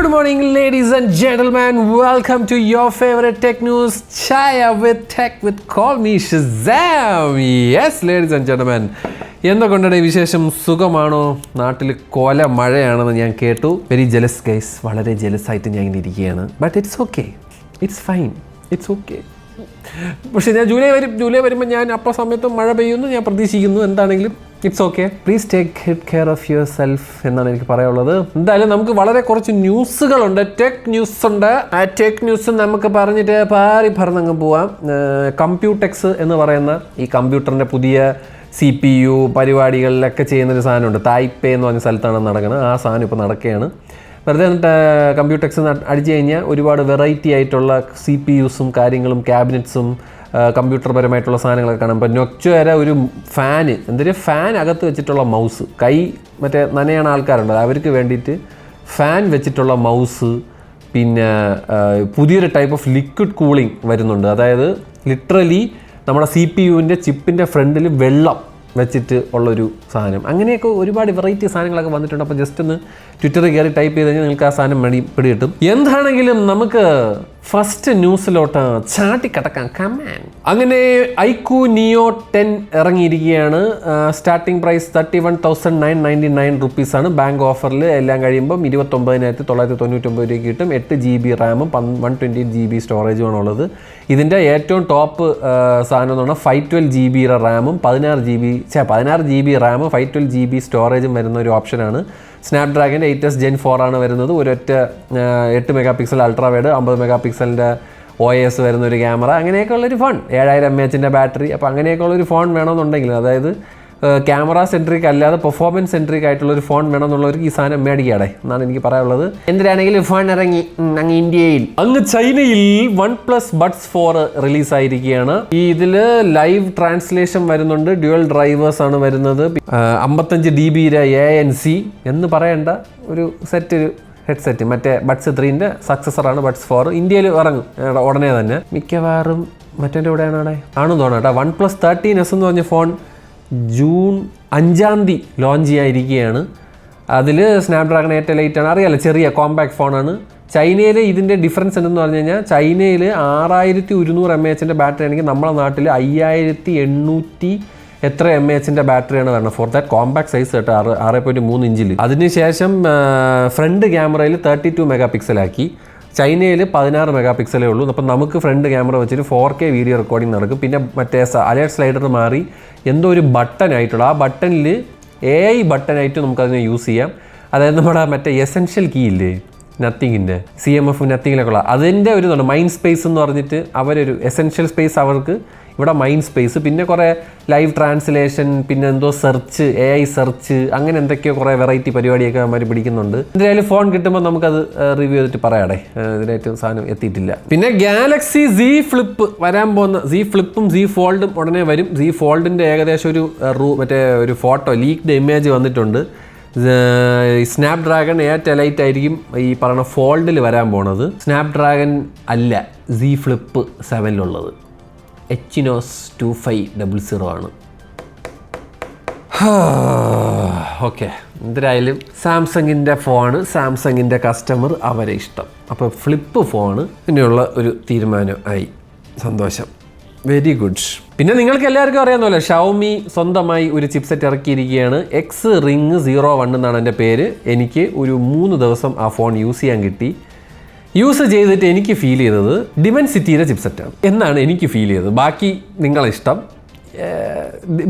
Good morning, ladies and gentlemen. Welcome to your favorite tech news, Chaya with Tech with Call Me Shazam. Yes, ladies and gentlemen. എന്തൊക്കെയുണ്ടേ വിശേഷം? സുഖമാണോ? നാട്ടിൽ കോല മഴയാണെന്ന് ഞാൻ കേട്ടു. Very jealous guys, വളരെ jealous ആയിട്ട് ഞാൻ ഇങ്ങനെ ഇരിക്കുകയാണ്. But it's okay, it's fine, it's okay. പക്ഷേ ഞാൻ ജൂലൈ വരുമ്പോൾ ഞാൻ അപ്പോൾ സമയത്ത് മഴ പെയ്യുമെന്ന് ഞാൻ പ്രതീക്ഷിക്കുന്നു. എന്താണെങ്കിലും it's okay. Please take care of your self എന്നാണ് എനിക്ക് പറയാനുള്ളത്. എന്തായാലും നമുക്ക് വളരെ കുറച്ച് ന്യൂസുകളുണ്ട്, ടെക് ന്യൂസ് ഉണ്ട്. ആ ടെക് ന്യൂസ് നമുക്ക് പറഞ്ഞിട്ട് പറഞ്ഞങ്ങ് പോവാം. കമ്പ്യൂടെക്സ് എന്ന് പറയുന്ന ഈ കമ്പ്യൂട്ടറിൻ്റെ പുതിയ CPU പരിപാടികളിലൊക്കെ ചെയ്യുന്നൊരു സാധനമുണ്ട്. തായ്പേ എന്ന് പറഞ്ഞ സ്ഥലത്താണ് നടക്കുന്നത്. ആ സാധനം ഇപ്പോൾ നടക്കുകയാണ്. വെറുതെ എന്നിട്ട് കമ്പ്യൂടെക്സ് അടിച്ചു കഴിഞ്ഞാൽ ഒരുപാട് വെറൈറ്റി ആയിട്ടുള്ള CPUസും കാര്യങ്ങളും ക്യാബിനറ്റ്സും കമ്പ്യൂട്ടർ പരമായിട്ടുള്ള സാധനങ്ങളൊക്കെ കാണാം. ഇപ്പോൾ നൊക്ചോ വരെ ഒരു ഫാൻ അകത്ത് വെച്ചിട്ടുള്ള മൗസ്, കൈ മറ്റേ നനയാണ് ആൾക്കാരുണ്ട്, അവർക്ക് വേണ്ടിയിട്ട് ഫാൻ വെച്ചിട്ടുള്ള മൗസ്. പിന്നെ പുതിയൊരു ടൈപ്പ് ഓഫ് ലിക്വിഡ് കൂളിംഗ് വരുന്നുണ്ട്. അതായത് ലിറ്ററലി നമ്മുടെ CPUവിൻ്റെ ചിപ്പിൻ്റെ ഫ്രണ്ടിൽ വെള്ളം വെച്ചിട്ട് ഉള്ളൊരു സാധനം. അങ്ങനെയൊക്കെ ഒരുപാട് വെറൈറ്റി സാധനങ്ങളൊക്കെ വന്നിട്ടുണ്ട്. അപ്പോൾ ജസ്റ്റ് ഒന്ന് ട്വിറ്ററിൽ കയറി ടൈപ്പ് ചെയ്ത് കഴിഞ്ഞാൽ നിങ്ങൾക്ക് ആ സാധനം പിടികിട്ടും. എന്താണെങ്കിലും നമുക്ക് ഫസ്റ്റ് ന്യൂസിലോട്ട് ചാട്ടിക്കടക്കാം. കമാൻ. അങ്ങനെ iQOO Neo 10 ഇറങ്ങിയിരിക്കുകയാണ്. സ്റ്റാർട്ടിംഗ് പ്രൈസ് 31,999 റുപ്പീസാണ്. ബാങ്ക് ഓഫറിൽ എല്ലാം കഴിയുമ്പം 29,999 രൂപയ്ക്ക് കിട്ടും. 8 GB റാമും 128 GB സ്റ്റോറേജുമാണ് ഉള്ളത്. ഇതിൻ്റെ ഏറ്റവും ടോപ്പ് സാധനം എന്ന് പറഞ്ഞാൽ 512 GB റാമും 16 GB റാമും 512 GB സ്റ്റോറേജും വരുന്ന ഒരു ഓപ്ഷനാണ്. സ്നാപ്ഡ്രാഗൻ്റെ 8S Gen 4 ആണ് വരുന്നത്. ഒരൊറ്റ 8 mega pixel ultra wide, 50 mega പിക്സലിൻ്റെ OIS വരുന്ന ഒരു ക്യാമറ, അങ്ങനെയൊക്കെയുള്ളൊരു ഫോൺ. 7000 mAh battery. അപ്പോൾ അങ്ങനെയൊക്കെയുള്ളൊരു ഫോൺ വേണമെന്നുണ്ടെങ്കിൽ, അതായത് ക്യാമറ സെൻട്രിക് അല്ലാതെ പെർഫോമൻസ് സെൻട്രിക് ആയിട്ടുള്ളൊരു ഫോൺ വേണമെന്നുള്ളവർക്ക് ഈ സാധനം മേടിക്കാടെ എന്നാണ് എനിക്ക് പറയാനുള്ളത്. എന്തിനാണെങ്കിലും ഫോൺ ഇറങ്ങി അങ്ങ് ഇന്ത്യയിൽ, അങ്ങ് ചൈനയിൽ OnePlus Buds 4 റിലീസായിരിക്കുകയാണ്. ഇതിൽ ലൈവ് ട്രാൻസ്ലേഷൻ വരുന്നുണ്ട്. ഡ്യുവൽ ഡ്രൈവേഴ്സ് ആണ് വരുന്നത്. 55 dB ANC എന്ന് പറയേണ്ട ഒരു ഹെഡ്സെറ്റ്. മറ്റേ ബഡ്സ് 3ൻ്റെ സക്സസറാണ് Buds 4. ഇന്ത്യയിൽ ഇറങ്ങും ഉടനെ തന്നെ. മിക്കവാറും മറ്റേ എവിടെയാണ് ആണെന്ന് തോന്നാം കേട്ടോ. OnePlus 13S എന്ന് പറഞ്ഞ ഫോൺ ജൂൺ 5 ലോഞ്ച് ചെയ്യാനിരിക്കുകയാണ്. അതിൽ സ്നാപ്ഡ്രാഗൺ 8 ആണ്. അറിയാലോ, ചെറിയ കോമ്പാക്ട് ഫോണാണ്. ചൈനയിൽ ഇതിൻ്റെ ഡിഫറൻസ് എന്തെന്ന് പറഞ്ഞു കഴിഞ്ഞാൽ, ചൈനയിൽ 6100 mAh ബാറ്ററി ആണെങ്കിൽ നമ്മുടെ നാട്ടിൽ 5800 mAh ബാറ്ററിയാണ് വരുന്നത്. ഫോർ ദാറ്റ് കോമ്പാക്ട് സൈസ് കേട്ടോ, 6.3 ഇഞ്ചിൽ. അതിനുശേഷം ഫ്രണ്ട് ക്യാമറയിൽ 32 മെഗാ പിക്സലാക്കി. ചൈനയിൽ 16 മെഗാ പിക്സലേ ഉള്ളൂ. അപ്പം നമുക്ക് ഫ്രണ്ട് ക്യാമറ വെച്ചിട്ട് 4K വീഡിയോ റെക്കോർഡിംഗ് നടക്കും. പിന്നെ മറ്റേ അലേർട്ട് സ്ലൈഡർ മാറി എന്തോ ഒരു ബട്ടൺ ആയിട്ടുള്ള, ആ ബട്ടണിൽ AI ബട്ടണായിട്ട് നമുക്കതിനെ യൂസ് ചെയ്യാം. അതായത് നമ്മുടെ മറ്റേ എസെൻഷ്യൽ കീ ഇല്ലേ, നത്തിങ്ങിൻ്റെ CMF നത്തിങ്ങിലൊക്കെ ഉള്ള, അതിൻ്റെ ഒരു ഇതാണ് മൈൻഡ് സ്പേസ് എന്ന് പറഞ്ഞിട്ട്. അവരൊരു എസെൻഷ്യൽ സ്പേസ് അവർക്ക് ഇവിടെ മൈൻഡ് സ്പേസ്, പിന്നെ കുറേ ലൈവ് ട്രാൻസ്ലേഷൻ, പിന്നെ എന്തോ സെർച്ച്, AI സെർച്ച്, അങ്ങനെ എന്തൊക്കെയോ കുറേ വെറൈറ്റി പരിപാടിയൊക്കെ അവർ പിടിക്കുന്നുണ്ട്. എന്തായാലും ഫോൺ കിട്ടുമ്പോൾ നമുക്കത് റിവ്യൂ ചെയ്തിട്ട് പറയാടേ. ഇതിനായിട്ട് സാധനം എത്തിയിട്ടില്ല. പിന്നെ ഗാലക്സി Z Flip വരാൻ പോകുന്ന, Z Flipഉം Z Foldഉം ഉടനെ വരും. Z Foldൻ്റെ ഏകദേശം ഒരു ഫോട്ടോ ലീക്ഡ് ഇമേജ് വന്നിട്ടുണ്ട്. സ്നാപ്ഡ്രാഗൺ 8 Elite ആയിരിക്കും ഈ പറയുന്ന ഫോൾഡിൽ വരാൻ പോണത്. സ്നാപ്ഡ്രാഗൺ അല്ല Z Flip 7ലുള്ളത്. Exynos 2500 ആണ്. ഓക്കെ, എന്തായാലും സാംസങ്ങിൻ്റെ ഫോണ്, സാംസങ്ങിൻ്റെ കസ്റ്റമർ, അവരെ ഇഷ്ടം. അപ്പോൾ ഫ്ലിപ്പ് ഫോണ് ഇനിയുള്ള ഒരു തീരുമാനം ആയി. സന്തോഷം, വെരി ഗുഡ്. പിന്നെ നിങ്ങൾക്ക് എല്ലാവർക്കും അറിയാവുന്നല്ലോ, ഷവോമി സ്വന്തമായി ഒരു ചിപ്സെറ്റ് ഇറക്കിയിരിക്കുകയാണ്. X-Ring01 എന്നാണ് എൻ്റെ പേര്. എനിക്ക് ഒരു 3 ദിവസം ആ ഫോൺ യൂസ് ചെയ്യാൻ കിട്ടി. യൂസ് ചെയ്തിട്ട് എനിക്ക് ഫീൽ ചെയ്തത് ഡിമെൻസിറ്റിയുടെ ചിപ്സെറ്റാണ് എന്നാണ് എനിക്ക് ഫീൽ ചെയ്തത്. ബാക്കി നിങ്ങളിഷ്ടം.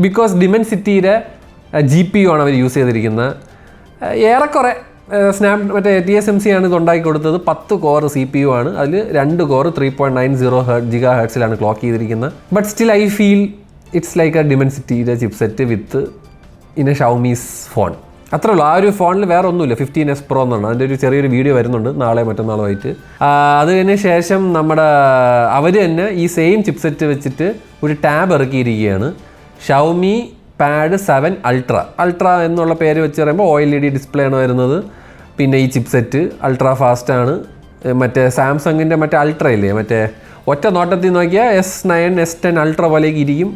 ബിക്കോസ് ഡിമെൻസിറ്റിയുടെ GPU ആണ് അവർ യൂസ് ചെയ്തിരിക്കുന്നത്. ഏറെക്കുറെ മറ്റേ TSMC ആണ് ഇത് ഉണ്ടാക്കി കൊടുത്തത്. 10 കോർ CPU ആണ്. അതിൽ 2 കോർ 3.90 GHz ക്ലോക്ക് ചെയ്തിരിക്കുന്നത്. But still I feel it's like a ഡിമെൻസിറ്റിയുടെ chipset with in a Xiaomi's phone. അത്രേ ഉള്ളൂ. ആ ഒരു ഫോണിൽ വേറെ ഒന്നുമില്ല. 15S Pro എന്നാണ്. അതിൻ്റെ ഒരു ചെറിയൊരു വീഡിയോ വരുന്നുണ്ട് നാളെ മറ്റന്നാളുമായിട്ട്. അതിന് ശേഷം അവർ തന്നെ ഈ സെയിം ചിപ്സെറ്റ് വെച്ചിട്ട് ഒരു ടാബ് ഇറക്കിയിരിക്കുകയാണ്. ഷവോമി പാഡ് 7 അൾട്ര എന്നുള്ള പേര് വെച്ച് പറയുമ്പോൾ OLED ഡിസ്പ്ലേ ആണ് വരുന്നത്. പിന്നെ ഈ ചിപ്സെറ്റ് അൾട്രാ ഫാസ്റ്റാണ്. മറ്റേ സാംസങ്ങിൻ്റെ മറ്റേ അൾട്ര ഇല്ലേ, മറ്റേ ഒറ്റ നോട്ടത്തിൽ നോക്കിയാൽ S9 S10 അൾട്ര പോലേക്ക് ഇരിക്കും.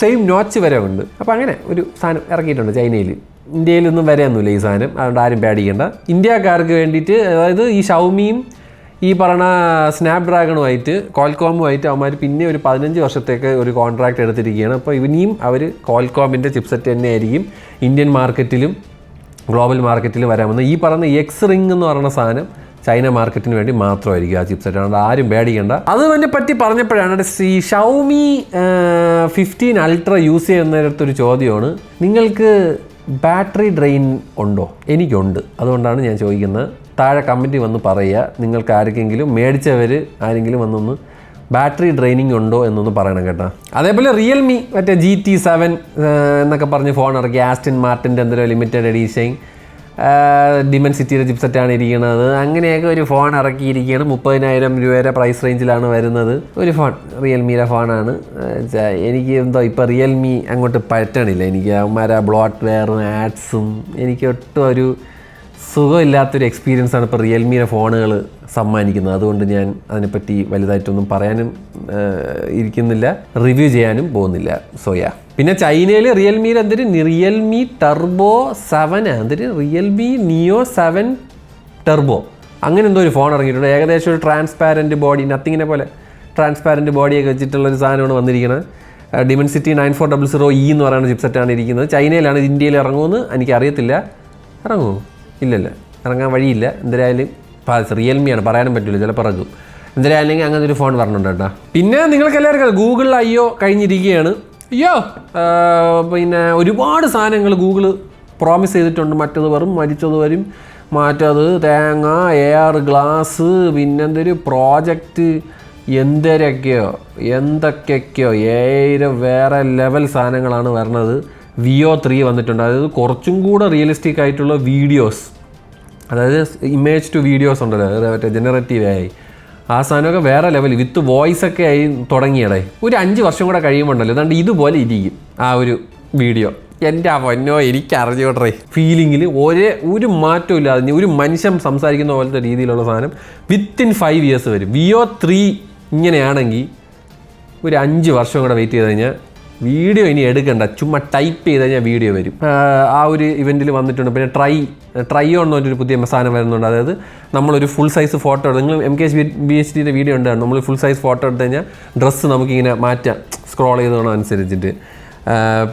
സെയിം നോച്ച് വരെ ഉണ്ട്. അപ്പോൾ അങ്ങനെ ഒരു സാധനം ഇറക്കിയിട്ടുണ്ട് ചൈനയിൽ. ഇന്ത്യയിലൊന്നും വരെയൊന്നുമില്ല ഈ സാധനം, അതുകൊണ്ട് ആരും പേടിക്കേണ്ട. ഇന്ത്യക്കാർക്ക് വേണ്ടിയിട്ട്, അതായത് ഈ ഷൗമിയും ഈ പറഞ്ഞ സ്നാപ്ഡ്രാഗണുമായിട്ട് കോൽകോമുമായിട്ട് അവന്മാർ പിന്നെ ഒരു 15 വർഷത്തേക്ക് ഒരു കോൺട്രാക്ട് എടുത്തിരിക്കുകയാണ്. അപ്പോൾ ഇനിയും അവർ കോൽകോമിൻ്റെ ചിപ്സെറ്റ് തന്നെയായിരിക്കും ഇന്ത്യൻ മാർക്കറ്റിലും ഗ്ലോബൽ മാർക്കറ്റിലും വരാമെന്ന്. ഈ പറഞ്ഞ എക്സ് റിംഗ് എന്ന് പറയുന്ന സാധനം ചൈന മാർക്കറ്റിന് വേണ്ടി മാത്രമായിരിക്കും ആ ചിപ്സെറ്റ്, അതുകൊണ്ട് ആരും പേടിക്കേണ്ട. അതിനെ പറ്റി പറഞ്ഞപ്പോഴാണ് ഈ ഷൗമി 15 അൾട്ര യൂസ് ചെയ്യുന്നതിനടുത്തൊരു ചോദ്യമാണ്, നിങ്ങൾക്ക് ബാറ്ററി ഡ്രെയിൻ ഉണ്ടോ? എനിക്കുണ്ട്, അതുകൊണ്ടാണ് ഞാൻ ചോദിക്കുന്നത്. താഴെ കമൻറ്റ് വന്ന് പറയുക, നിങ്ങൾക്ക് ആർക്കെങ്കിലും മേടിച്ചവർ ആരെങ്കിലും വന്നൊന്ന് ബാറ്ററി ഡ്രെയിനിങ് ഉണ്ടോ എന്നൊന്ന് പറയണം കേട്ടോ. അതേപോലെ റിയൽമി മറ്റേ GT7 എന്നൊക്കെ പറഞ്ഞ് ഫോൺ ഇറക്കി, ആസ്റ്റിൻ മാർട്ടിൻ്റെ എന്തെങ്കിലും ലിമിറ്റഡ് എഡീഷൻ ഡിമെൻസിറ്റിയുടെ ചിപ്സെറ്റാണ് ഇരിക്കുന്നത്. അങ്ങനെയൊക്കെ ഒരു ഫോൺ ഇറക്കിയിരിക്കുകയാണ്. 30,000 രൂപയുടെ പ്രൈസ് റേഞ്ചിലാണ് വരുന്നത്. ഒരു ഫോൺ റിയൽമിയുടെ ഫോണാണ്. എനിക്ക് എന്തോ ഇപ്പോൾ റിയൽമി അങ്ങോട്ട് പറ്റണില്ല. എനിക്ക് അവന്മാരെ ബ്ലോട്ട് വെയറും ആഡ്സും എനിക്ക് ഒട്ടും ഒരു സുഖമില്ലാത്തൊരു എക്സ്പീരിയൻസാണ് ഇപ്പോൾ റിയൽമിയുടെ ഫോണുകൾ സമ്മാനിക്കുന്നത്. അതുകൊണ്ട് ഞാൻ അതിനെപ്പറ്റി വലുതായിട്ടൊന്നും പറയാനും ഇരിക്കുന്നില്ല, റിവ്യൂ ചെയ്യാനും പോകുന്നില്ല. സോയാ. പിന്നെ ചൈനയിൽ റിയൽമിയിൽ റിയൽമി ടർബോ 7 റിയൽമി നിയോ 7 ടർബോ അങ്ങനെ എന്തോ ഒരു ഫോൺ ഇറങ്ങിയിട്ടുണ്ട്. ഏകദേശം ഒരു ട്രാൻസ്പാരൻറ്റ് ബോഡി, നത്തിങ്ങിനെ പോലെ ട്രാൻസ്പാരൻറ്റ് ബോഡിയൊക്കെ വെച്ചിട്ടുള്ളൊരു സാധനമാണ് വന്നിരിക്കുന്നത്. ഡിമെൻസിറ്റി 9400E എന്ന് പറയുന്ന ചിപ്സെറ്റാണ് ഇരിക്കുന്നത്. ചൈനയിലാണ്. ഇന്ത്യയിൽ ഇറങ്ങുമെന്ന് എനിക്കറിയത്തില്ല. ഇറങ്ങുമോ? ഇല്ലല്ല, ഇറങ്ങാൻ വഴിയില്ല. എന്തായാലും റിയൽമിയാണ്, പറയാനും പറ്റില്ല, ചിലപ്പോൾ ഇറങ്ങും. എന്തായാലും അങ്ങനത്തെ ഒരു ഫോൺ പറഞ്ഞിട്ടുണ്ട് കേട്ടോ. പിന്നെ നിങ്ങൾക്ക് എല്ലാവർക്കും ഗൂഗിൾ IO കഴിഞ്ഞിരിക്കുകയാണ്. പിന്നെ ഒരുപാട് സാധനങ്ങൾ ഗൂഗിൾ പ്രോമിസ് ചെയ്തിട്ടുണ്ട്. മറ്റത് വരും, മരിച്ചത് വരും, മറ്റത് തേങ്ങ, AR ഗ്ലാസ്, പിന്നെന്തൊരു പ്രോജക്റ്റ്, എന്തൊക്കെയൊക്കെയോ വേറെ ലെവൽ സാധനങ്ങളാണ് വരണത്. VO 3 വന്നിട്ടുണ്ട്. അതായത് കുറച്ചും കൂടെ റിയലിസ്റ്റിക് ആയിട്ടുള്ള വീഡിയോസ്, അതായത് ഇമേജ് ടു വീഡിയോസ് ഉണ്ടല്ലോ, മറ്റേ ജനറേറ്റീവ് AI, ആ സാധനമൊക്കെ വേറെ ലെവൽ വിത്ത് വോയിസ് ഒക്കെ ആയി തുടങ്ങിയടേ. ഒരു 5 വർഷം കൂടെ കഴിയുമ്പോണ്ടല്ലോ അതുകൊണ്ട് ഇതുപോലെ ഇരിക്കും ആ ഒരു വീഡിയോ. എൻ്റെ പൊന്നോ, എനിക്കറിഞ്ഞോട്ടെ ഫീലിങ്ങിൽ ഒരു മാറ്റവും ഇല്ലാതെ ഒരു മനുഷ്യൻ സംസാരിക്കുന്ന പോലത്തെ രീതിയിലുള്ള സാധനം വിത്തിൻ 5 years വരും. VO 3 ഇങ്ങനെയാണെങ്കിൽ ഒരു 5 വർഷം കൂടെ വെയിറ്റ് ചെയ്ത് കഴിഞ്ഞാൽ വീഡിയോ ഇനി എടുക്കണ്ട, ചുമ്മാ ടൈപ്പ് ചെയ്ത് കഴിഞ്ഞാൽ വീഡിയോ വരും. ആ ഒരു ഇവൻറ്റിൽ വന്നിട്ടുണ്ട്. പിന്നെ ട്രൈ ഓൺ എന്ന് പറഞ്ഞൊരു പുതിയ സാധനം വരുന്നുണ്ട്. അതായത് നമ്മളൊരു ഫുൾ സൈസ് ഫോട്ടോ എടുത്ത്, നിങ്ങൾ MKBHDയുടെ വീഡിയോ ഉണ്ടായിരുന്നു, നമ്മൾ ഫുൾ സൈസ് ഫോട്ടോ എടുത്ത് കഴിഞ്ഞാൽ ഡ്രസ്സ് നമുക്കിങ്ങനെ മാറ്റാം സ്ക്രോൾ ചെയ്തോണം അനുസരിച്ചിട്ട്.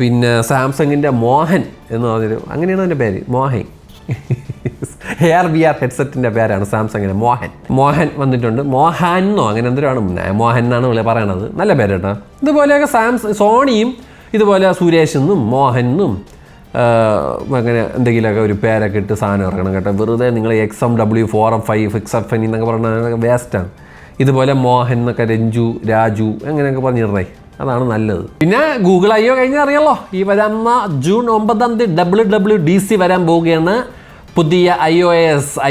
പിന്നെ സാംസങ്ങിൻ്റെ മോഹൻ എന്ന് പറഞ്ഞൊരു, അങ്ങനെയാണ് അതിൻ്റെ പേര്, മോഹൻ AR/VR ഹെഡ്സെറ്റിൻ്റെ പേരാണ് സാംസങ്ങിന് മോഹൻ വന്നിട്ടുണ്ട്. മോഹനോ അങ്ങനെ എന്തൊരാണ്, മോഹൻ എന്നാണ് പറയണത്. നല്ല പേര് കേട്ടോ. ഇതുപോലെയൊക്കെ സോണിയും ഇതുപോലെ സുരേഷെന്നും മോഹനെന്നും അങ്ങനെ എന്തെങ്കിലുമൊക്കെ ഒരു പേരൊക്കെ ഇട്ട് സാധനം ഇറക്കണം കേട്ടോ. വെറുതെ നിങ്ങൾ XMW 4M5 6F എന്നൊക്കെ പറഞ്ഞാൽ വേസ്റ്റാണ്. ഇതുപോലെ മോഹൻ എന്നൊക്കെ രാജു അങ്ങനെയൊക്കെ പറഞ്ഞിടേ, അതാണ് നല്ലത്. പിന്നെ ഗൂഗിൾ IO കഴിഞ്ഞാൽ അറിയാമല്ലോ, ഈ വരുന്ന June 9 WWDC വരാൻ പോവുകയാണ്. പുതിയ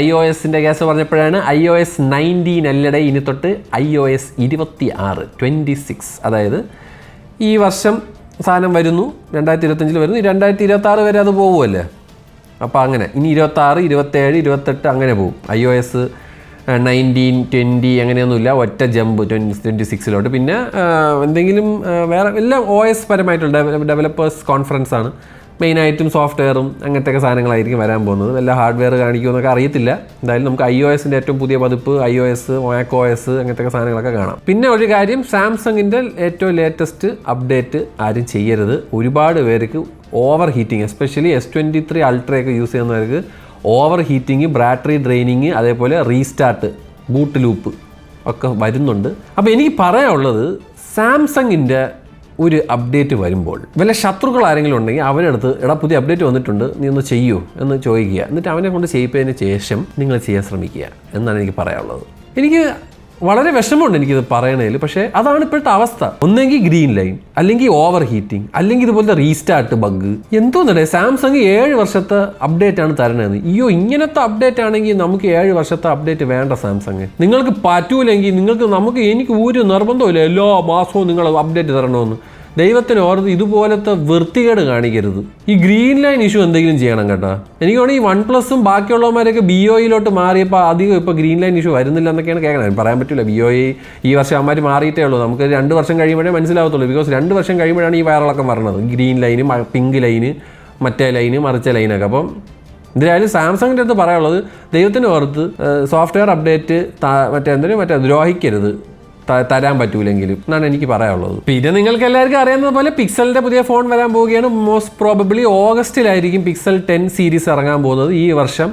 iOSൻ്റെ കേസ് പറഞ്ഞപ്പോഴാണ് iOS 19 അല്ലടെ, ഇനി തൊട്ട് iOS 26 അതായത് ഈ വർഷം സാധനം വരുന്നു. 2025 വരുന്നു, 2026 വരെ അത് പോകുമല്ലേ. അപ്പോൾ അങ്ങനെ ഇനി 26, 27, 28 അങ്ങനെ പോകും. iOS 19, 20 അങ്ങനെയൊന്നുമില്ല, ഒറ്റ ജമ്പ് 26 പിന്നെ എന്തെങ്കിലും വേറെ എല്ലാം OS പരമായിട്ടുള്ള ഡെവലപ്പേഴ്സ് കോൺഫറൻസ് ആണ്. മെയിനായിട്ടും സോഫ്റ്റ്വെയറും അങ്ങനത്തെ സാധനങ്ങളായിരിക്കും വരാൻ പോകുന്നത്. വല്ല ഹാർഡ്വെയർ കാണിക്കുമെന്നൊക്കെ അറിയത്തില്ല. എന്തായാലും നമുക്ക് iOSൻ്റെ ഏറ്റവും പുതിയ പതിപ്പ്, iOS, macOS അങ്ങനത്തെ സാധനങ്ങളൊക്കെ കാണാം. പിന്നെ ഒരു കാര്യം, സാംസങ്ങിൻ്റെ ഏറ്റവും ലേറ്റസ്റ്റ് അപ്ഡേറ്റ് ആരും ചെയ്യരുത്. ഒരുപാട് പേർക്ക് ഓവർ ഹീറ്റിംഗ്, എസ്പെഷ്യലി S23 അൾട്രയൊക്കെ യൂസ് ചെയ്യുന്നവർക്ക് ഓവർ ഹീറ്റിംഗ്, ബാറ്ററി ഡ്രെയിനിങ്, അതേപോലെ റീസ്റ്റാർട്ട്, ബൂട്ട് ലൂപ്പ് ഒക്കെ വരുന്നുണ്ട്. അപ്പോൾ എനിക്ക് പറയാനുള്ളത്, സാംസങ്ങിൻ്റെ ഒരു അപ്ഡേറ്റ് വരുമ്പോൾ വല്ല ശത്രുക്കൾ ആരെങ്കിലും ഉണ്ടെങ്കിൽ അവരെടുത്ത് പുതിയ അപ്ഡേറ്റ് വന്നിട്ടുണ്ട്, നീ ഒന്ന് ചെയ്യൂ എന്ന് ചോദിക്കുക. എന്നിട്ട് അവനെ കൊണ്ട് ചെയ്യിച്ചതിന് ശേഷം നിങ്ങൾ ചെയ്യാൻ ശ്രമിക്കുക എന്നാണ് എനിക്ക് പറയാനുള്ളത്. എനിക്ക് വളരെ വിഷമമുണ്ട് എനിക്കിത് പറയണതിൽ, പക്ഷേ അതാണ് ഇപ്പോഴത്തെ അവസ്ഥ. ഒന്നെങ്കിൽ ഗ്രീൻ ലൈൻ, അല്ലെങ്കിൽ ഓവർ ഹീറ്റിംഗ്, അല്ലെങ്കിൽ ഇതുപോലത്തെ റീസ്റ്റാർട്ട് ബഗ്. എന്തോന്നല്ലേ, സാംസങ് 7 വർഷത്തെ അപ്ഡേറ്റ് ആണ് തരണത്. ഇങ്ങനത്തെ അപ്ഡേറ്റ് ആണെങ്കിൽ നമുക്ക് 7 വർഷത്തെ അപ്ഡേറ്റ് വേണ്ട സാംസങ്. നിങ്ങൾക്ക് പറ്റൂലെങ്കിൽ എനിക്ക് ഒരു നിർബന്ധമില്ല എല്ലാ മാസവും നിങ്ങൾ അപ്ഡേറ്റ് തരണമെന്ന്. ദൈവത്തിന് ഓർത്ത് ഇതുപോലത്തെ വൃത്തികേട് കാണിക്കരുത്. ഈ ഗ്രീൻ ലൈൻ ഇഷ്യൂ എന്തെങ്കിലും ചെയ്യണം കേട്ടോ. എനിക്ക് തോന്നുന്നു ഈ OnePlusഉം ബാക്കിയുള്ളവന്മാരൊക്കെ BOEയിലോട്ട് മാറിയപ്പോൾ അധികം ഇപ്പോൾ ഗ്രീൻ ലൈൻ ഇഷ്യൂ വരുന്നില്ല എന്നൊക്കെയാണ് കേൾക്കണത്. പറയാൻ പറ്റില്ല, BOE ഈ വർഷം അവന്മാർ മാറിയിട്ടേ ഉള്ളൂ. നമുക്ക് 2 വർഷം കഴിയുമ്പോഴേ മനസ്സിലാവത്തുള്ളൂ. ബിക്കോസ് 2 വർഷം കഴിയുമ്പോഴാണ് ഈ വയറിളക്കം വരണത്. ഗ്രീൻ ലൈന്, പിങ്ക് ലൈന്, മറ്റേ ലൈന് മറിച്ച ലൈനൊക്കെ. അപ്പം എന്തായാലും സാംസങ്ങിൻ്റെ അടുത്ത് പറയാനുള്ളത് ദൈവത്തിന് ഓർത്ത് സോഫ്റ്റ്വെയർ അപ്ഡേറ്റ് മറ്റേ ദ്രോഹിക്കരുത്, തരാൻ പറ്റൂലെങ്കിലും എന്നാണ് എനിക്ക് പറയാനുള്ളത്. പിന്നെ നിങ്ങൾക്ക് എല്ലാവർക്കും അറിയാവുന്നത് പോലെ പിക്സലിൻ്റെ പുതിയ ഫോൺ വരാൻ പോവുകയാണ്. മോസ്റ്റ് പ്രോബബ്ലി ഓഗസ്റ്റിലായിരിക്കും പിക്സൽ 10 സീരീസ് ഇറങ്ങാൻ പോകുന്നത്. ഈ വർഷം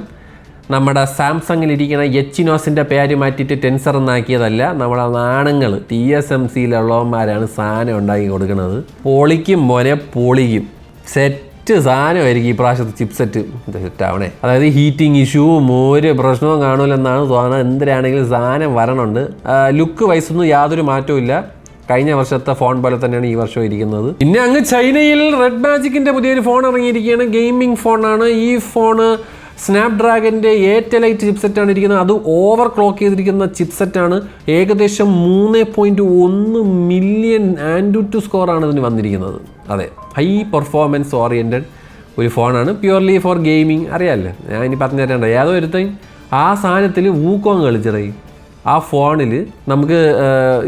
നമ്മുടെ സാംസങ്ങിലിരിക്കുന്ന എച്ചിനോസിൻ്റെ പേര് മാറ്റിയിട്ട് ടെൻസർ എന്നാക്കിയതല്ല, നമ്മുടെ നാണുങ്ങൾ TSMCയിലുള്ളവന്മാരാണ് സാധനം ഉണ്ടാക്കി കൊടുക്കുന്നത്. പൊളിക്കും മോനെ പൊളിക്കും, സെറ്റ് സാധനമായിരിക്കും ഈ പ്രാവശ്യത്തെ ചിപ്സെറ്റ് സെറ്റാവണേ. അതായത് ഹീറ്റിംഗ് ഇഷ്യൂവും ഒരു പ്രശ്നവും കാണൂലെന്നാണ് തോന്നുന്നത്. എന്തിനാണെങ്കിലും സാധനം വരണുണ്ട്. ലുക്ക് വൈസൊന്നും യാതൊരു മാറ്റവും ഇല്ല, കഴിഞ്ഞ വർഷത്തെ ഫോൺ പോലെ തന്നെയാണ് ഈ വർഷം ഇരിക്കുന്നത്. പിന്നെ അങ്ങ് ചൈനയിൽ റെഡ് മാജിക്കിൻ്റെ പുതിയൊരു ഫോൺ ഇറങ്ങിയിരിക്കുകയാണ്. ഗെയിമിംഗ് ഫോണാണ് ഈ ഫോണ്. സ്നാപ്ഡ്രാഗൻ്റെ 8 ലൈറ്റ് ചിപ്സെറ്റാണ് ഇരിക്കുന്നത്. അത് ഓവർ ക്ലോക്ക് ചെയ്തിരിക്കുന്ന ചിപ്സെറ്റാണ്. ഏകദേശം 3.1 മില്യൺ ആൻഡ്യൂറ്റു സ്കോറാണ് ഇതിന് വന്നിരിക്കുന്നത്. അതെ, ഹൈ പെർഫോമൻസ് ഓറിയൻറ്റഡ് ഒരു ഫോണാണ്, പ്യുവർലി ഫോർ ഗെയിമിങ്. അറിയാമല്ലോ, ഞാൻ ഇനി പറഞ്ഞു തരേണ്ട. ഏതോ ഒരുത്തൻ ആ സാധനത്തിൽ വൂക്കോങ് കളിച്ചിറങ്ങി. ആ ഫോണിൽ നമുക്ക്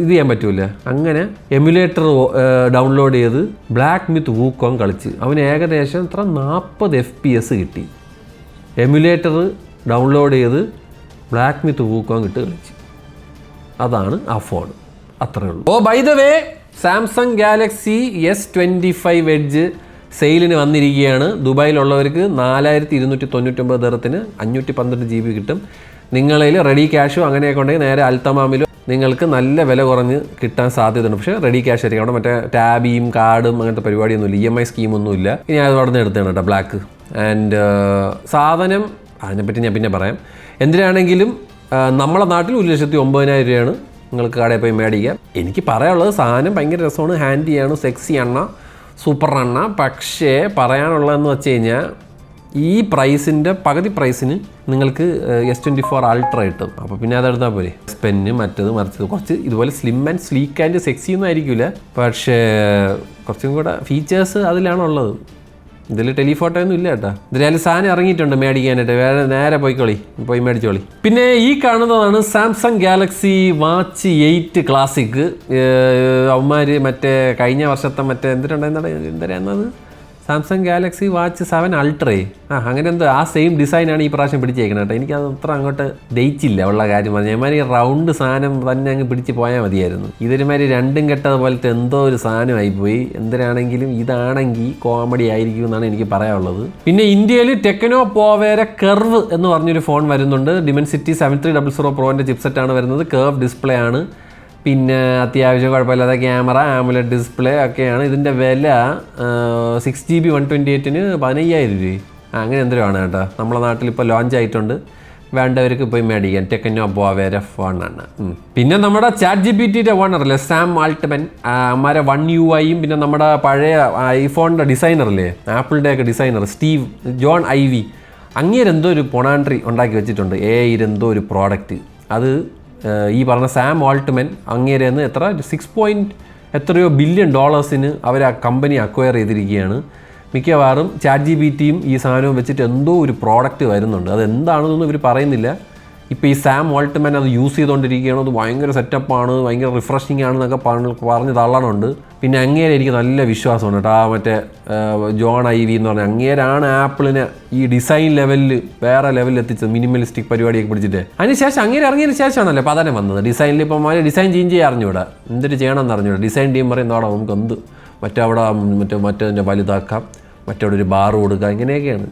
ഇത് ചെയ്യാൻ പറ്റൂല. അങ്ങനെ എമുലേറ്റർ ഡൗൺലോഡ് ചെയ്ത് ബ്ലാക്ക് മിത്ത് വൂക്കോങ് കളിച്ച് അവന് ഏകദേശം 40 FPS കിട്ടി. എമുലേറ്റർ ഡൗൺലോഡ് ചെയ്ത് ബ്ലാക്ക് മിത്ത് വൂക്കോങ് ഇട്ട് കളിച്ച്. അതാണ് ആ ഫോൺ, അത്രേ ഉള്ളൂ. By the way, Samsung Galaxy S25 edge സെയിലിന് വന്നിരിക്കുകയാണ്. ദുബായിലുള്ളവർക്ക് 4299 ദിർഹത്തിന് 512 GB കിട്ടും. നിങ്ങളിൽ റെഡി ക്യാഷോ അങ്ങനെയൊക്കെ ഉണ്ടെങ്കിൽ നേരെ അൽത്തമാമിലോ നിങ്ങൾക്ക് നല്ല വില കുറഞ്ഞ് കിട്ടാൻ സാധ്യതയുണ്ട്. പക്ഷേ റെഡി ക്യാഷ് ആയിരിക്കും. അവിടെ മറ്റേ ടാബിയും കാർഡും അങ്ങനത്തെ പരിപാടിയൊന്നുമില്ല, EMI സ്കീമൊന്നുമില്ല. ഇനി അത് അവിടെ നിന്ന് എടുത്തതാണ് കേട്ടോ, ബ്ലാക്ക്. ആൻഡ് സാധനം അതിനെപ്പറ്റി ഞാൻ പിന്നെ പറയാം. എന്തിനാണെങ്കിലും നമ്മളെ നാട്ടിൽ 1,09,000 രൂപയാണ് നിങ്ങൾക്ക് കടയിൽ പോയി മേടിക്കാം. എനിക്ക് പറയാനുള്ളത് സാധനം ഭയങ്കര രസമാണ്, ഹാൻഡിയാണ്, സെക്സി എണ്ണ, സൂപ്പർ എണ്ണ. പക്ഷേ പറയാനുള്ളതെന്ന് വെച്ച് കഴിഞ്ഞാൽ ഈ പ്രൈസിൻ്റെ പകുതി പ്രൈസിന് നിങ്ങൾക്ക് S24 അൾട്ര കിട്ടും. അപ്പോൾ പിന്നെ അതെടുത്താൽ പോരെ. പെന്ന് മറ്റത് മറിച്ചത് കുറച്ച് ഇതുപോലെ slim and sleek and sexy ഒന്നും ആയിരിക്കില്ല, പക്ഷേ കുറച്ചും കൂടെ ഫീച്ചേഴ്സ് അതിലാണുള്ളത്. ഇതിൽ ടെലിഫോട്ടോ ഒന്നും ഇല്ല കേട്ടോ. ഇതിലായാലും സാധനം ഇറങ്ങിയിട്ടുണ്ട് മേടിക്കാനായിട്ട്, വേറെ നേരെ പോയി മേടിച്ചോളി. പിന്നെ ഈ കാണുന്നതാണ് സാംസങ് ഗാലക്സി വാച്ച് 8 ക്ലാസിക്. അവന്മാർ മറ്റേ കഴിഞ്ഞ വർഷത്തെ മറ്റേ എന്തിനായിരുന്നത് സാംസങ് ഗാലക്സി വാച്ച് 7 അൾട്രേ അങ്ങനെ എന്തോ ആ സെയിം ഡിസൈനാണ് ഈ പ്രാവശ്യം പിടിച്ചേക്കുന്നത് കേട്ടോ. എനിക്കത് അത്ര അങ്ങോട്ട് ദയിച്ചില്ല ഉള്ള കാര്യം പറഞ്ഞു. ഞാൻ ഈ റൗണ്ട് സാധനം തന്നെ അങ്ങ് പിടിച്ച് പോയാൽ മതിയായിരുന്നു. ഇതൊരുമാതിരി രണ്ടും കെട്ടത് പോലത്തെ എന്തോ ഒരു സാധനമായി പോയി. എന്തിനാണെങ്കിലും ഇതാണെങ്കിൽ കോമഡി ആയിരിക്കും എന്നാണ് എനിക്ക് പറയാനുള്ളത്. പിന്നെ ഇന്ത്യയിൽ ടെക്നോ പോവേര കർവ് എന്ന് പറഞ്ഞൊരു ഫോൺ വരുന്നുണ്ട്. Dimensity 7300 Proൻ്റെ ചിപ്സെറ്റാണ് വരുന്നത്. കർവ് ഡിസ്പ്ലേ ആണ്. പിന്നെ അത്യാവശ്യം കുഴപ്പമില്ലാത്ത ക്യാമറ, ആമുലറ്റ് ഡിസ്പ്ലേ ഒക്കെയാണ്. ഇതിൻ്റെ വില 6GB 128-ന് 15,000 രൂപ അങ്ങനെ എന്തെങ്കിലും കേട്ടോ. നമ്മളെ നാട്ടിൽ ഇപ്പോൾ ലോഞ്ച് ആയിട്ടുണ്ട്, വേണ്ടവർക്ക് പോയി മേടിക്കാൻ. ടെക്നോ പോവേര ഫോണാണ്. പിന്നെ നമ്മുടെ ChatGPTയുടെ ഓണറല്ലേ സാം ആൾട്ട്മാൻ, അമ്മാരെ 1UI-യും പിന്നെ നമ്മുടെ പഴയ ഐഫോണിൻ്റെ ഡിസൈനറല്ലേ, ആപ്പിളിൻ്റെ ഒക്കെ ഡിസൈനർ സ്റ്റീവ് ജോൺ ഐവി, അങ്ങേരെന്തോ ഒരു പൊണാൻട്രി ഉണ്ടാക്കി വെച്ചിട്ടുണ്ട്. എന്തോ ഒരു പ്രോഡക്റ്റ്. അത് ഈ പറഞ്ഞ സാം ആൾട്ട്മാൻ അങ്ങേരെന്ന് $6 ബില്യൺ അവർ ആ കമ്പനി അക്വയർ ചെയ്തിരിക്കുകയാണ്. മിക്കവാറും ChatGPTയും ഈ സാധനവും വെച്ചിട്ട് എന്തോ ഒരു പ്രോഡക്റ്റ് വരുന്നുണ്ട്. അതെന്താണെന്നൊന്നും ഇവർ പറയുന്നില്ല. ഇപ്പോൾ ഈ സാം ആൾട്ട്മാൻ അത് യൂസ് ചെയ്തുകൊണ്ടിരിക്കുകയാണ്. അത് ഭയങ്കര സെറ്റപ്പാണ്, ഭയങ്കര റിഫ്രഷിംഗ് ആണെന്നൊക്കെ പറഞ്ഞ് തള്ളണുണ്ട്. പിന്നെ അങ്ങേരെ എനിക്ക് നല്ല വിശ്വാസമാണ് കേട്ടോ. ആ മറ്റേ ജോൺ ഐവി എന്ന് പറഞ്ഞാൽ അങ്ങേരാണ് ആപ്പിളിനെ ഈ ഡിസൈൻ ലെവലിൽ വേറെ ലെവലിൽ എത്തിച്ചത്, മിനിമലിസ്റ്റിക് പരിപാടിയൊക്കെ പിടിച്ചിട്ട്. അതിനുശേഷം അങ്ങേരെ ഇറങ്ങിയതിന് ശേഷമാണല്ലോ പതനം വന്നത്. ഡിസൈനിൽ ഇപ്പം ഡിസൈൻ ചേഞ്ച് ചെയ്യാൻ അറിഞ്ഞൂടാ, എന്തൊരു ചെയ്യണമെന്ന് അറിഞ്ഞൂടാ. ഡിസൈൻ ടീം പറയുന്നതോടെ നമുക്ക് എന്ത് മറ്റേ വലുതാക്കാം, മറ്റവിടെ ഒരു ബാർ കൊടുക്കുക, ഇങ്ങനെയൊക്കെയാണ്.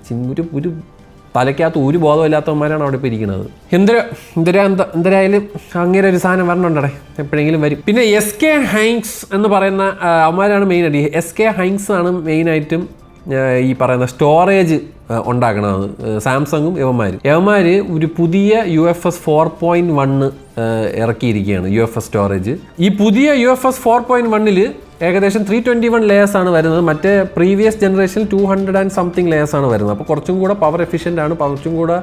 ഒരു തലയ്ക്കകത്ത് ഒരു ബോധമില്ലാത്തവന്മാരാണ് അവിടെ ഇപ്പോൾ ഇരിക്കുന്നത്. എന്തരായാലും അങ്ങനെ ഒരു സാധനം വരണുണ്ടേ, എപ്പോഴെങ്കിലും വരും. പിന്നെ SK ഹൈൻസ് എന്ന് പറയുന്ന അവന്മാരാണ് മെയിനായിട്ട്. SK ഹൈൻസ് ആണ് മെയിനായിട്ടും ഈ പറയുന്ന സ്റ്റോറേജ് ഉണ്ടാക്കണത്. സാംസങ്ങും യവന്മാർ ഒരു പുതിയ UFS 4.1 ഇറക്കിയിരിക്കുകയാണ്, UFS സ്റ്റോറേജ്. ഈ പുതിയ UFS 4.1-ൽ ഏകദേശം 321 ലെയേഴ്സാണ് വരുന്നത്. മറ്റേ പ്രീവിയസ് ജനറേഷനിൽ 200 and something ലെയേഴ്സാണ് വരുന്നത്. അപ്പോൾ കുറച്ചും കൂടെ പവർ എഫിഷ്യൻ്റ് ആണ്, കുറച്ചും കൂടെ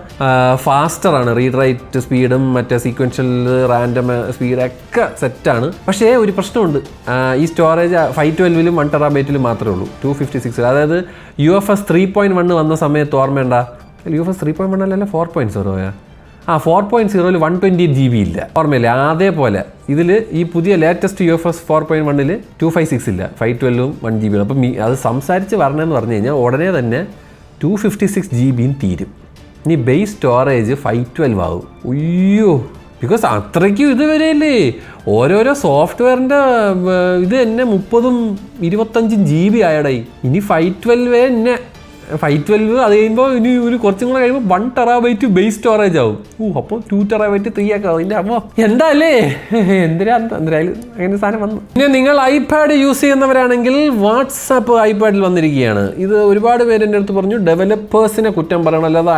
ഫാസ്റ്ററാണ്. റീഡ് റൈറ്റ് സ്പീഡും മറ്റേ സീക്വൻഷ്യൽ റാൻഡം സ്പീഡൊക്കെ സെറ്റാണ്. പക്ഷേ ഒരു പ്രശ്നമുണ്ട്, ഈ സ്റ്റോറേജ് 512-ലും 1 TB മാത്രമേ ഉള്ളൂ. 256, അതായത് UFS 3.1 വന്ന സമയത്ത് ഓർമ്മയുണ്ട, UFS 3.1 അല്ലല്ലോ 4.0 4.0 128 GB ഇല്ല, ഓർമ്മയില്ല. അതേപോലെ ഇതിൽ ഈ പുതിയ ലേറ്റസ്റ്റ് UFS 4.1 256 ഇല്ല, 512 1 GB. അപ്പം അത് സംസാരിച്ച് പറഞ്ഞതെന്ന് പറഞ്ഞു കഴിഞ്ഞാൽ ഉടനെ തന്നെ 256 GB തീരും. ഇനി ബേസ് സ്റ്റോറേജ് 512 ആവും. അയ്യോ, ബിക്കോസ് അത്രയ്ക്കും ഇത് വരെയല്ലേ. ഓരോരോ സോഫ്റ്റ്വെയറിൻ്റെ ഇത് തന്നെ 30-25 GB ആയടായി. ഇനി 512 തന്നെ 512 അത് കഴിയുമ്പോൾ ഇനി ഒരു കുറച്ചും കൂടെ കഴിയുമ്പോൾ 1 TB ബേസ് സ്റ്റോറേജ് ആവും. അപ്പോൾ 2 TB 3 ഒക്കെ ആവും. ഇതിൻ്റെ അപ്പോൾ എന്താല്ലേ, എന്തായാലും അങ്ങനെ സാധനം വന്നു. പിന്നെ നിങ്ങൾ ഐപാഡ് യൂസ് ചെയ്യുന്നവരാണെങ്കിൽ വാട്സാപ്പ് ഐപാഡിൽ വന്നിരിക്കുകയാണ്. ഇത് ഒരുപാട് പേര് എൻ്റെ അടുത്ത് പറഞ്ഞു ഡെവലപ്പേഴ്സിനെ കുറ്റം പറയണം, അല്ലാതെ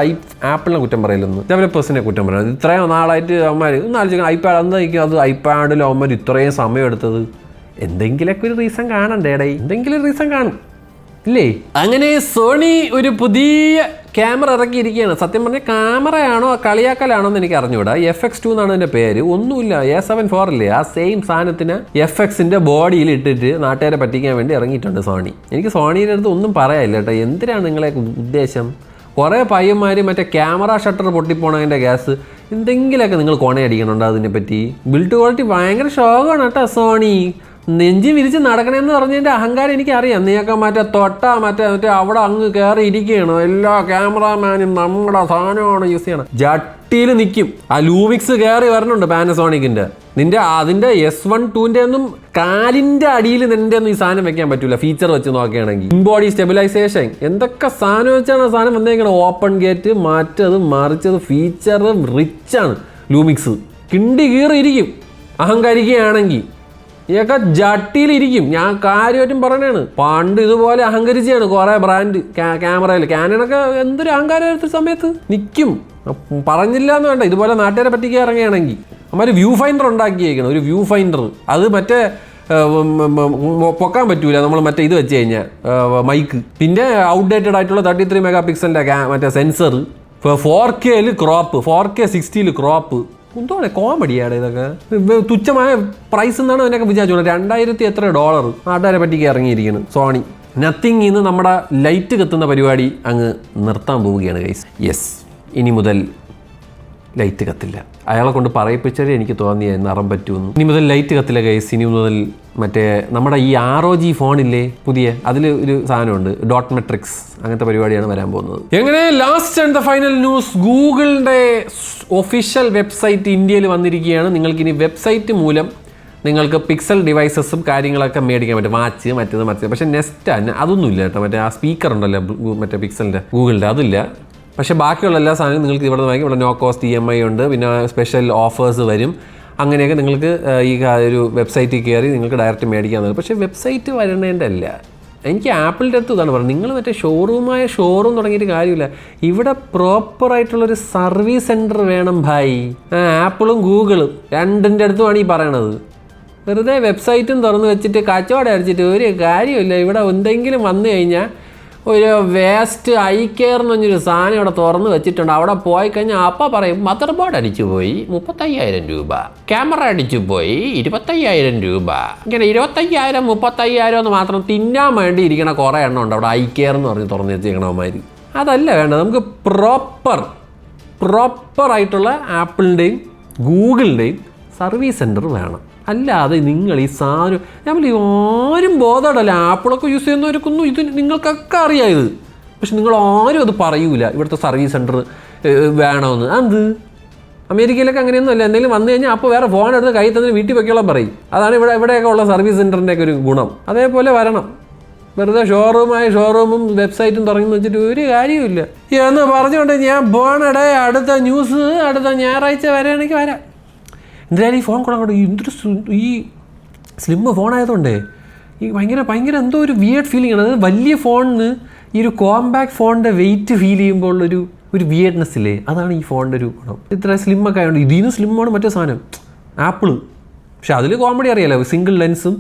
ആപ്പിളിനെ കുറ്റം പറയില്ലെന്ന്. ഡെവലപ്പേഴ്സിനെ കുറ്റം പറയണം. ഇത്രയും നാളായിട്ട് അവന്മാർ ആലോചിക്കണം ഐപാഡ് എന്തായിരിക്കും അത് ഐപാഡിൽ അവന്മാർ ഇത്രയും സമയം എടുത്തത്. എന്തെങ്കിലുമൊക്കെ ഒരു റീസൺ കാണണ്ടേ ഇടയിൽ, എന്തെങ്കിലും ഒരു റീസൺ കാണും ഇല്ലേ? അങ്ങനെ സോണി ഒരു പുതിയ ക്യാമറ ഇറക്കിയിരിക്കുകയാണ്. സത്യം പറഞ്ഞാൽ ക്യാമറയാണോ കളിയാക്കലാണോ എന്ന് എനിക്ക് അറിഞ്ഞുകൂടാ. FX2 എന്നാണ് എൻ്റെ പേര്. ഒന്നുമില്ല, A74 ഇല്ലേ, ആ സെയിം സാധനത്തിന് FXന്റെ ബോഡിയിൽ ഇട്ടിട്ട് നാട്ടുകാരെ പറ്റിക്കാൻ വേണ്ടി ഇറങ്ങിയിട്ടുണ്ട് സോണി. എനിക്ക് സോണിയുടെ അടുത്ത് ഒന്നും പറയാനില്ല കേട്ടോ. എന്തിനാണ് നിങ്ങളെ ഉദ്ദേശം? കുറേ പയ്യന്മാർ മറ്റേ ക്യാമറ ഷട്ടർ പൊട്ടിപ്പോണതിൻ്റെ ഗ്യാസ് എന്തെങ്കിലുമൊക്കെ നിങ്ങൾ കൊണയടിക്കണുണ്ടോ അതിനെ പറ്റി? ബിൽഡ് ക്വാളിറ്റി ഭയങ്കര ഷോക്കാണ് കേട്ടോ സോണി. നെഞ്ചി വിരിച്ച് നടക്കണമെന്ന് പറഞ്ഞതിൻ്റെ അഹങ്കാരം എനിക്കറിയാം. നീയൊക്കെ മറ്റേ അവിടെ അങ്ങ് കയറി ഇരിക്കുകയാണ്. എല്ലാ ക്യാമറാമാനും നമ്മുടെ സാധനമാണ് യൂസ് ചെയ്യണം. ജട്ടിയിൽ നിൽക്കും. ആ ലൂമിക്സ് കയറി വരണുണ്ട് പാനസോണിക്കിൻ്റെ. അതിൻ്റെ S12 ഒന്നും കാലിൻ്റെ അടിയിൽ നിൻ്റെ ഒന്നും ഈ സാധനം വെക്കാൻ പറ്റില്ല. ഫീച്ചർ വെച്ച് നോക്കുകയാണെങ്കിൽ ഇൻബോഡി സ്റ്റെബിലൈസേഷൻ എന്തൊക്കെ സാധനം വെച്ചാണ് ആ സാധനം വന്നേക്കണം. ഓപ്പൺ ഗേറ്റ്, മാറ്റത് മറിച്ചത്, ഫീച്ചർ റിച്ചാണ് ലൂമിക്സ്. കിണ്ടി കീറിയിരിക്കും അഹങ്കരിക്കുകയാണെങ്കിൽ. ഇതൊക്കെ ജട്ടിയിലിരിക്കും. ഞാൻ കാര്യമായിട്ടും പറയണതാണ്. പണ്ട് ഇതുപോലെ അഹങ്കരിച്ചാണ് കുറേ ബ്രാൻഡ് ക്യാമറയിൽ. ക്യാനണൊക്കെ എന്തൊരു അഹങ്കാരത്തെ സമയത്ത് നിൽക്കും. പറഞ്ഞില്ല എന്ന് വേണ്ട, ഇതുപോലെ നാട്ടുകാരെ പറ്റിക്കാൻ ഇറങ്ങുകയാണെങ്കിൽ അമ്മ വ്യൂ ഫൈൻഡർ ഉണ്ടാക്കിയേക്കണം. ഒരു വ്യൂ ഫൈൻഡർ അത് മറ്റേ പൊക്കാൻ പറ്റൂല നമ്മൾ മറ്റേ ഇത് വെച്ച് കഴിഞ്ഞാൽ മൈക്ക്. പിന്നെ ഔട്ട്ഡേറ്റഡ് ആയിട്ടുള്ള 33 MP മറ്റേ sensor, 4K crop, 4K 60 crop. എന്തോടെ കോമഡിയാണ് ഇതൊക്കെ. തുച്ഛമായ പ്രൈസ് എന്നാണ് അതിനൊക്കെ വിചാരിച്ചോളൂ. $2000 നാട്ടുകാരെ പറ്റിക്ക് ഇറങ്ങിയിരിക്കുന്നു സോണി. നത്തിങ് ഇന്ന് നമ്മുടെ ലൈറ്റ് കത്തുന്ന പരിപാടി അങ്ങ് നിർത്താൻ പോവുകയാണ് ഗൈസ്. യെസ്, ഇനി മുതൽ ലൈറ്റ് കത്തില്ല. അയാളെ കൊണ്ട് പറയിപ്പിച്ചാലേ എനിക്ക് തോന്നിയ നിറം പറ്റുമെന്ന്. ഇനി മുതൽ ലൈറ്റ് കത്തില്ല ഗൈസ്. ഇനി മുതൽ മറ്റേ നമ്മുടെ ഈ ROG ഫോണില്ലേ പുതിയ, അതിൽ ഒരു സാധനമുണ്ട് ഡോട്ട് മെട്രിക്സ്, അങ്ങനത്തെ പരിപാടിയാണ് വരാൻ പോകുന്നത്. എങ്ങനെ last and the final news, ഗൂഗിളിൻ്റെ ഒഫീഷ്യൽ വെബ്സൈറ്റ് ഇന്ത്യയിൽ വന്നിരിക്കുകയാണ്. നിങ്ങൾക്കിനി വെബ്സൈറ്റ് മൂലം നിങ്ങൾക്ക് പിക്സൽ ഡിവൈസസും കാര്യങ്ങളൊക്കെ മേടിക്കാൻ പറ്റും. വാച്ച് മറ്റേത് പക്ഷേ നെസ്റ്റ് അതൊന്നുമില്ല കേട്ടോ. മറ്റേ ആ സ്പീക്കർ ഉണ്ടല്ലോ മറ്റേ പിക്സലിൻ്റെ ഗൂഗിളിൻ്റെ, അതില്ല. പക്ഷേ ബാക്കിയുള്ള എല്ലാ സാധനവും നിങ്ങൾക്ക് ഇവിടെ വാങ്ങി. ഇവിടെ നോ കോസ്റ്റ് EMI ഉണ്ട്, പിന്നെ സ്പെഷ്യൽ ഓഫേഴ്സ് വരും. അങ്ങനെയൊക്കെ നിങ്ങൾക്ക് ഈ ഒരു വെബ്സൈറ്റിൽ കയറി നിങ്ങൾക്ക് ഡയറക്റ്റ് മേടിക്കാവുന്നത്. പക്ഷേ വെബ്സൈറ്റ് വരണേൻ്റെ അല്ല. എനിക്ക് ആപ്പിളിൻ്റെ അടുത്ത് ഇതാണ് പറയുന്നത്, നിങ്ങൾ മറ്റേ ഷോറൂം തുടങ്ങിയിട്ട് കാര്യമില്ല. ഇവിടെ പ്രോപ്പറായിട്ടുള്ളൊരു സർവീസ് സെൻറ്റർ വേണം ഭായി. ആപ്പിളും ഗൂഗിളും രണ്ടിൻ്റെ അടുത്തുമാണ് ഈ പറയണത്. വെറുതെ വെബ്സൈറ്റും തുറന്ന് വെച്ചിട്ട് കച്ചവടം അടിച്ചിട്ട് ഒരു കാര്യമില്ല. ഇവിടെ എന്തെങ്കിലും വന്നു കഴിഞ്ഞാൽ ഒരു വേസ്റ്റ് ഐ-കെയർ എന്ന് പറഞ്ഞൊരു സാധനം ഇവിടെ തുറന്ന് വെച്ചിട്ടുണ്ട്. അവിടെ പോയി കഴിഞ്ഞാൽ അപ്പം പറയും മദർ ബോർഡ് അടിച്ചു പോയി 35,000 രൂപ, ക്യാമറ അടിച്ചു പോയി 25,000 രൂപ. ഇങ്ങനെ 25,000 35,000 എന്ന് മാത്രം തിന്നാൻ വേണ്ടി ഇരിക്കണ കുറേ എണ്ണം ഉണ്ട് അവിടെ. ഐ-കെയർ എന്ന് പറഞ്ഞ് തുറന്ന് വെച്ചേക്കണമാതിരി. അതല്ല വേണ്ടത്. നമുക്ക് പ്രോപ്പറായിട്ടുള്ള ആപ്പിളിൻ്റെയും ഗൂഗിളിൻ്റെയും സർവീസ് സെൻറ്റർ വേണം. അല്ലാതെ നിങ്ങൾ ഈ സാധനം നമ്മൾ ആരും ബോധമല്ല. ആപ്പിളൊക്കെ യൂസ് ചെയ്യുന്നവർക്കൊന്നും ഇത് നിങ്ങൾക്കൊക്കെ അറിയാം ഇത്. പക്ഷെ നിങ്ങൾ ആരും അത് പറയൂല ഇവിടുത്തെ സർവീസ് സെൻറ്റർ വേണമെന്ന്. അത് അമേരിക്കയിലൊക്കെ അങ്ങനെയൊന്നും അല്ല. എന്തെങ്കിലും വന്നു കഴിഞ്ഞാൽ അപ്പോൾ വേറെ ഫോൺ എടുത്ത് കൈ തന്നെ വീട്ടിൽ വെക്കോളം പറയും. അതാണ് ഇവിടെയൊക്കെ ഉള്ള സർവീസ് സെൻറ്ററിൻ്റെയൊക്കെ ഒരു ഗുണം. അതേപോലെ വരണം. വെറുതെ ഷോറൂമും വെബ്സൈറ്റും തുടങ്ങി വെച്ചിട്ട് ഒരു കാര്യമില്ല എന്ന് പറഞ്ഞുകൊണ്ട് ഞാൻ പോണടേ. അടുത്ത ന്യൂസ് അടുത്ത ഞായറാഴ്ച വരെയാണെങ്കിൽ വരാം. എന്തായാലും ഈ ഫോൺ കൂടെ ഈ സ്ലിം ഫോണായതുകൊണ്ടേ ഈ ഭയങ്കര എന്തോ ഒരു വിയേർഡ് ഫീലിംഗ് ആണ്. അതായത് വലിയ ഫോണിന് ഈ ഒരു കോമ്പാക്ട് ഫോണിൻ്റെ വെയിറ്റ് ഫീൽ ചെയ്യുമ്പോൾ ഒരു വിയേർഡ്നെസ് ഇല്ലേ, അതാണ് ഈ ഫോണിൻ്റെ ഒരു ഗുണം. ഇത്ര സ്ലിമ്മൊക്കെ ആയതുകൊണ്ട് ഇതിന് സ്ലിമ്മാണ് മറ്റേ സാധനം ആപ്പിള്. പക്ഷെ അതിൽ കോമഡി അറിയാലോ, സിംഗിൾ ലെൻസും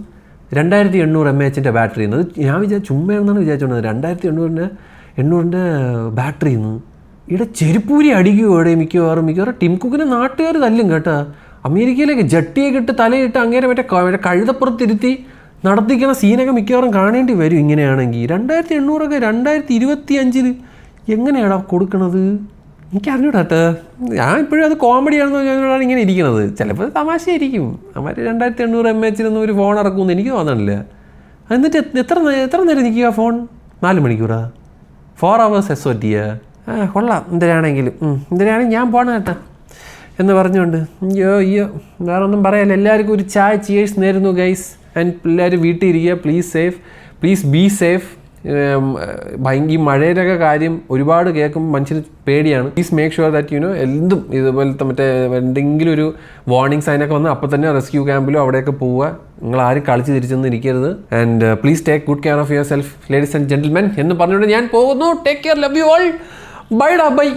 2800 mAh ബാറ്ററി. അത് ഞാൻ ചുമ്മയാണെന്നാണ് വിചാരിച്ചോണ്ടത്. 2800 ബാറ്ററി നിന്ന് ഇവിടെ ചെരുപ്പൂരി അടിക്കുമോ ഇവിടെ മിക്കവാറും ടിം കുക്കിനെ നാട്ടുകാർ തല്ലും കേട്ടോ. അമേരിക്കയിലേക്ക് ജട്ടിയൊക്കെ ഇട്ട് തലയിട്ട് അങ്ങനെ മറ്റേ കഴുതപ്പുറത്തിരുത്തി നടത്തിക്കണ സീനൊക്കെ മിക്കവാറും കാണേണ്ടി വരും ഇങ്ങനെയാണെങ്കിൽ. 2800 2025 എങ്ങനെയാടാ കൊടുക്കണത്? എനിക്ക് അറിഞ്ഞൂടാട്ടോ, ഞാൻ ഇപ്പോഴും അത് കോമഡിയാണെന്ന് പറഞ്ഞാണ് ഇങ്ങനെ ഇരിക്കുന്നത്. ചിലപ്പോൾ തമാശയായിരിക്കും. അവർ 2800 mAh ഒരു ഫോൺ ഇറക്കുമെന്ന് എനിക്ക് തോന്നണില്ല. എന്നിട്ട് എത്ര നേരം നിൽക്കുക ഫോൺ? 4 മണിക്കൂറാ? 4 hours SOT? കൊള്ളാം. എന്തിനാണെങ്കിൽ ഞാൻ പോകണം കേട്ടോ എന്ന് പറഞ്ഞുകൊണ്ട് അയ്യോ വേറെ ഒന്നും പറയാല്ല. എല്ലാവർക്കും ഒരു ചായ ചിയേഴ്സ് നേരുന്നു ഗൈസ്. ആൻഡ് എല്ലാവരും വീട്ടിൽ ഇരിക്കുക. Please be safe. ഈ മഴയുടെയൊക്കെ കാര്യം ഒരുപാട് കേൾക്കുമ്പോൾ മനുഷ്യന് പേടിയാണ്. പ്ലീസ് മേക്ക് ഷുവർ ദാറ്റ് എന്തും ഇതുപോലത്തെ മറ്റേ എന്തെങ്കിലും ഒരു വാർണിംഗ് സൈനൊക്കെ വന്ന് അപ്പോൾ തന്നെ റെസ്ക്യൂ ക്യാമ്പിലോ അവിടെയൊക്കെ പോവുക. നിങ്ങൾ ആരും കളിച്ച് തിരിച്ചൊന്നും ഇരിക്കരുത്. And please take good care of yourself ladies and gentlemen എന്ന് പറഞ്ഞുകൊണ്ട് ഞാൻ പോകുന്നു. Take care, love you all, by.